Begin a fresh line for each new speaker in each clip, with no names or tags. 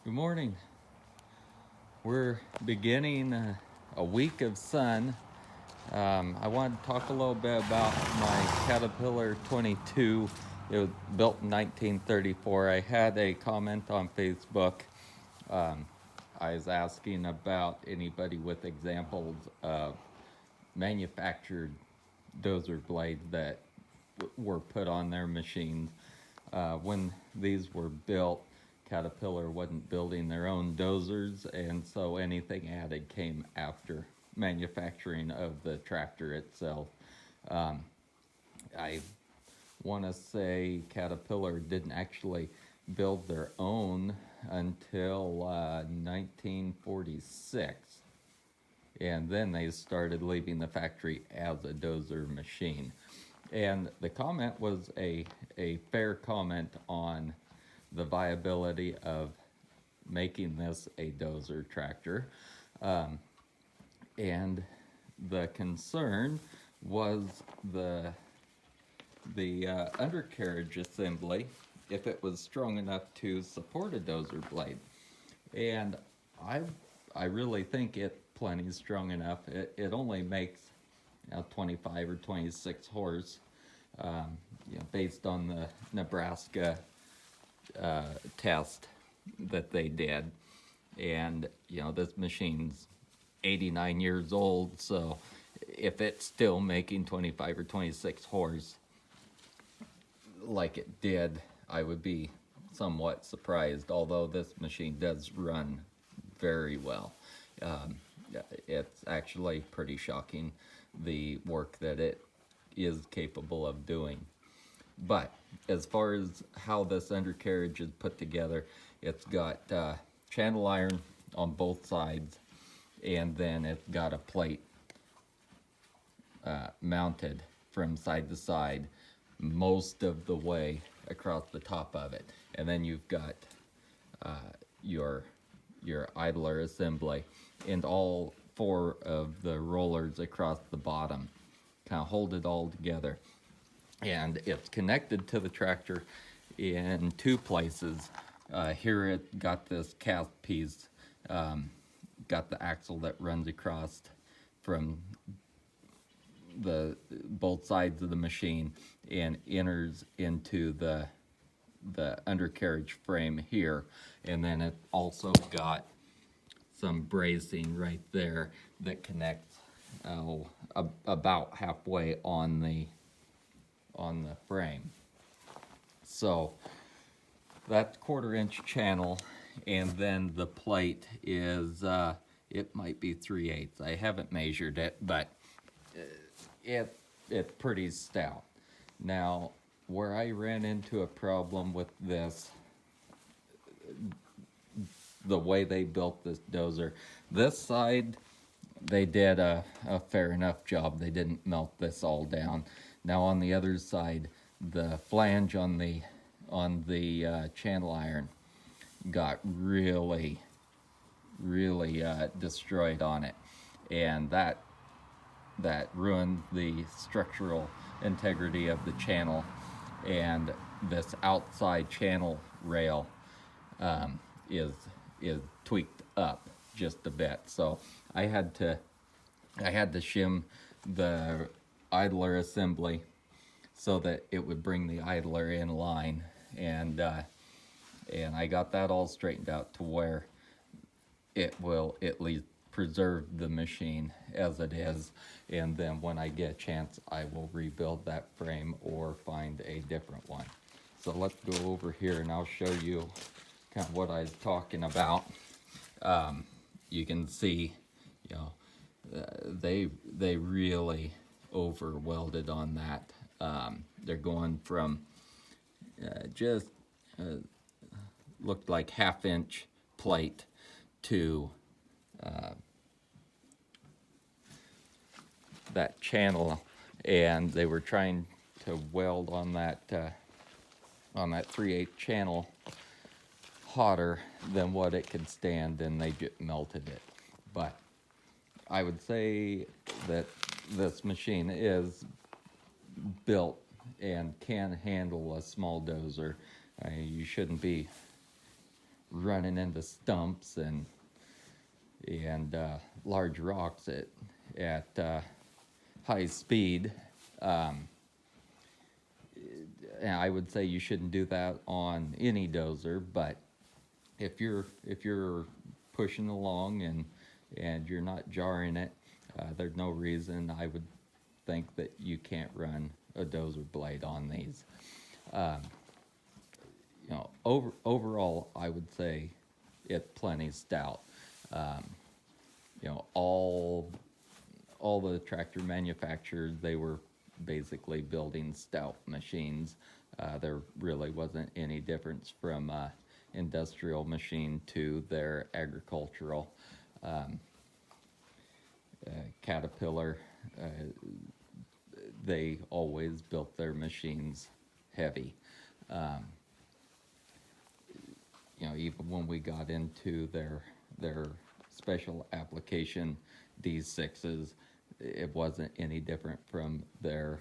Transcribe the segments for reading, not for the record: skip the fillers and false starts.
Good morning. We're beginning a week of sun. I want to talk a little bit about my Caterpillar 22. It was built in 1934. I had a comment on Facebook. Um, I was asking about anybody with examples of manufactured dozer blades that were put on their machines. When these were built, Caterpillar wasn't building their own dozers, and so anything added came after manufacturing of the tractor itself. Um, I want to say Caterpillar didn't actually build their own until 1946, and then they started leaving the factory as a dozer machine. And the comment was a fair comment on the viability of making this a dozer tractor. Um, and the concern was the undercarriage assembly, if it was strong enough to support a dozer blade. And I I really think it plenty strong enough. It only makes 25 or 26 horse, based on the Nebraska test that they did. And, this machine's 89 years old, so if it's still making 25 or 26 horse like it did, I would be somewhat surprised, although this machine does run very well. Um, it's actually pretty shocking the work that it is capable of doing. But as far as how this undercarriage is put together, it's got channel iron on both sides, and then it's got a plate mounted from side to side most of the way across the top of it. And then you've got your idler assembly, and all four of the rollers across the bottom kind of hold it all together. And it's connected to the tractor in two places. Here it got this cast piece, got the axle that runs across from the both sides of the machine and enters into the undercarriage frame here. And then it also got some bracing right there that connects about halfway on the frame. So that's 1/4 inch channel, and then the plate is it might be 3/8. I haven't measured it, but it's pretty stout. Now, where I ran into a problem with this, the way they built this dozer, this side they did a fair enough job. They didn't melt this all down. Now on the other side, the flange on the channel iron got really destroyed on it, and that ruined the structural integrity of the channel. And this outside channel rail is tweaked up just a bit. So I had to shim the idler assembly so that it would bring the idler in line, and I got that all straightened out to where it will at least preserve the machine as it is. And then when I get a chance, I will rebuild that frame or find a different one. So let's go over here and I'll show you kind of what I was talking about. You can see, they really over welded on that. They're going from just looked like 1/2 inch plate to that channel, and they were trying to weld on that 3/8 channel hotter than what it could stand, and they just melted it. But I would say that this machine is built and can handle a small dozer. You shouldn't be running into stumps and large rocks at high speed. Um, and I would say you shouldn't do that on any dozer, but if you're pushing along and you're not jarring it, there's no reason I would think that you can't run a dozer blade on these. Um, overall, I would say it's plenty stout. Um, all the tractor manufacturers, they were basically building stout machines. There really wasn't any difference from industrial machine to their agricultural. Um, Caterpillar, uh, they always built their machines heavy. Um, Even when we got into their special application D6s, it wasn't any different from their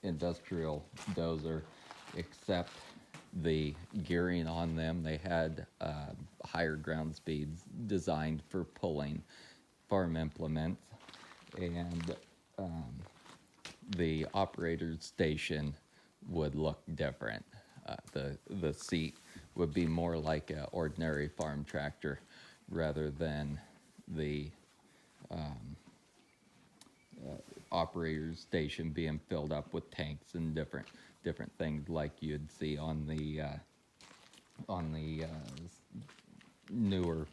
industrial dozer, except the gearing on them. They had higher ground speeds designed for pulling farm implements, and the operator's station would look different. The seat would be more like an ordinary farm tractor rather than the operator's station being filled up with tanks and different things like you'd see on the newer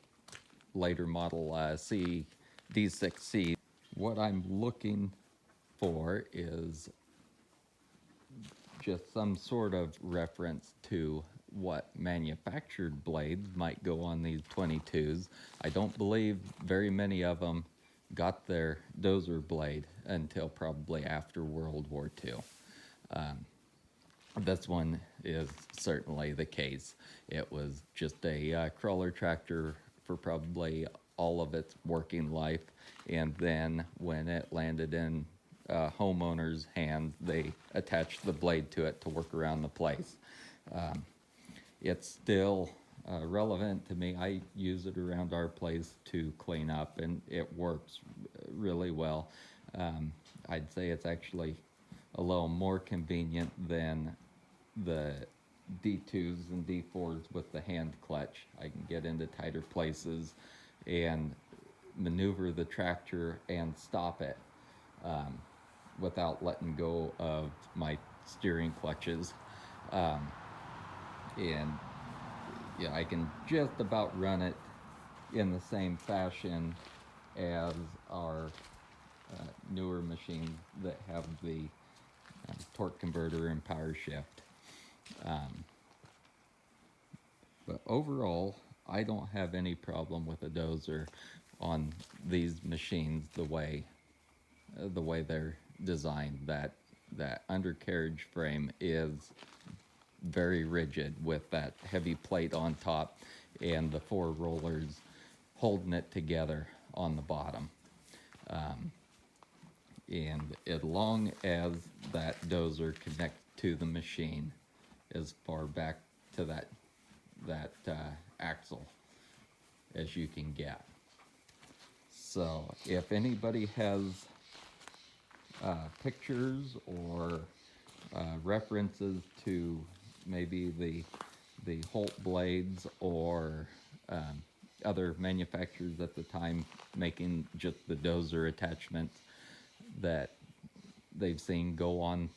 later model C D6C. What I'm looking for is just some sort of reference to what manufactured blades might go on these 22s. I don't believe very many of them got their dozer blade until probably after World War II. This one is certainly the case. It was just a crawler tractor for probably all of its working life, and then when it landed in homeowners' hands, they attached the blade to it to work around the place. It's still relevant to me. I use it around our place to clean up, and it works really well. I'd say it's actually a little more convenient than the D2s and D4s with the hand clutch. I can get into tighter places and maneuver the tractor and stop it without letting go of my steering clutches. And I can just about run it in the same fashion as our newer machines that have the torque converter and power shift. But overall, I don't have any problem with a dozer on these machines the way they're designed. That undercarriage frame is very rigid with that heavy plate on top and the four rollers holding it together on the bottom. And as long as that dozer connects to the machine as far back to that axle as you can get. So if anybody has pictures or references to maybe the Holt blades or other manufacturers at the time making just the dozer attachments that they've seen go on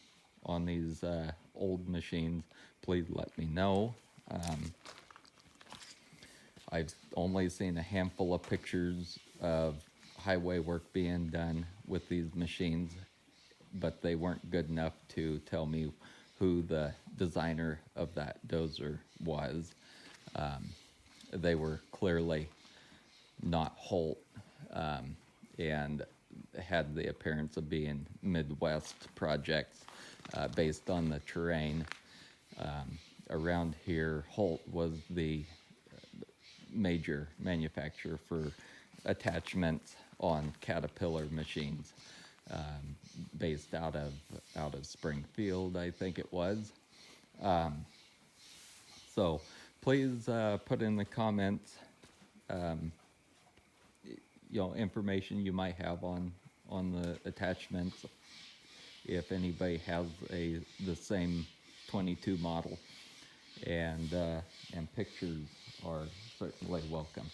these old machines, please let me know. I've only seen a handful of pictures of highway work being done with these machines, but they weren't good enough to tell me who the designer of that dozer was. They were clearly not Holt, and had the appearance of being Midwest projects based on the terrain. Around here, Holt was the major manufacturer for attachments on Caterpillar machines, based out of Springfield, I think it was. So please put in the comments, information you might have on the attachments. If anybody has the same 22 model, and pictures are certainly welcome.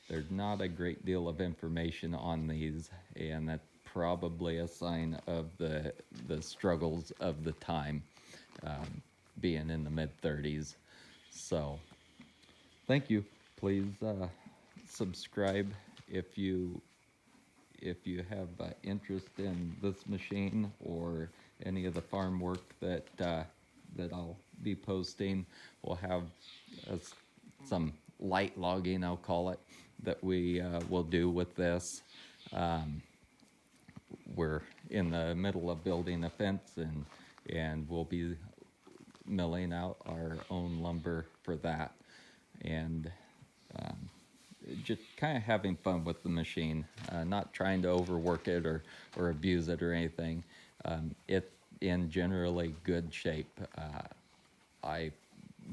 There's not a great deal of information on these, and that's probably a sign of the struggles of the time, being in the mid-30s. So, thank you. Please subscribe if you have interest in this machine or any of the farm work that I'll be posting. We'll have some light logging, I'll call it, that we will do with this. We're in the middle of building a fence, and we'll be milling out our own lumber for that, and just kind of having fun with the machine, not trying to overwork it or abuse it or anything. It's in generally good shape. I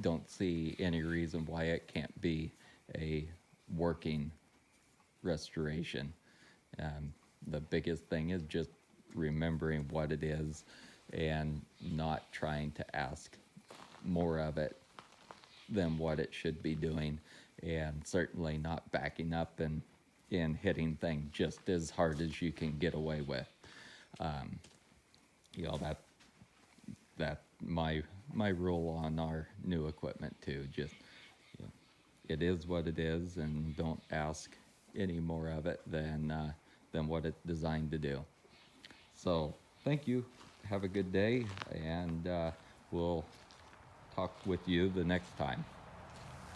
don't see any reason why it can't be a working restoration. The biggest thing is just remembering what it is and not trying to ask more of it than what it should be doing, and certainly not backing up and hitting things just as hard as you can get away with. That my rule on our new equipment too. Just, it is what it is, and don't ask any more of it than what it's designed to do. So thank you. Have a good day, and we'll talk with you the next time.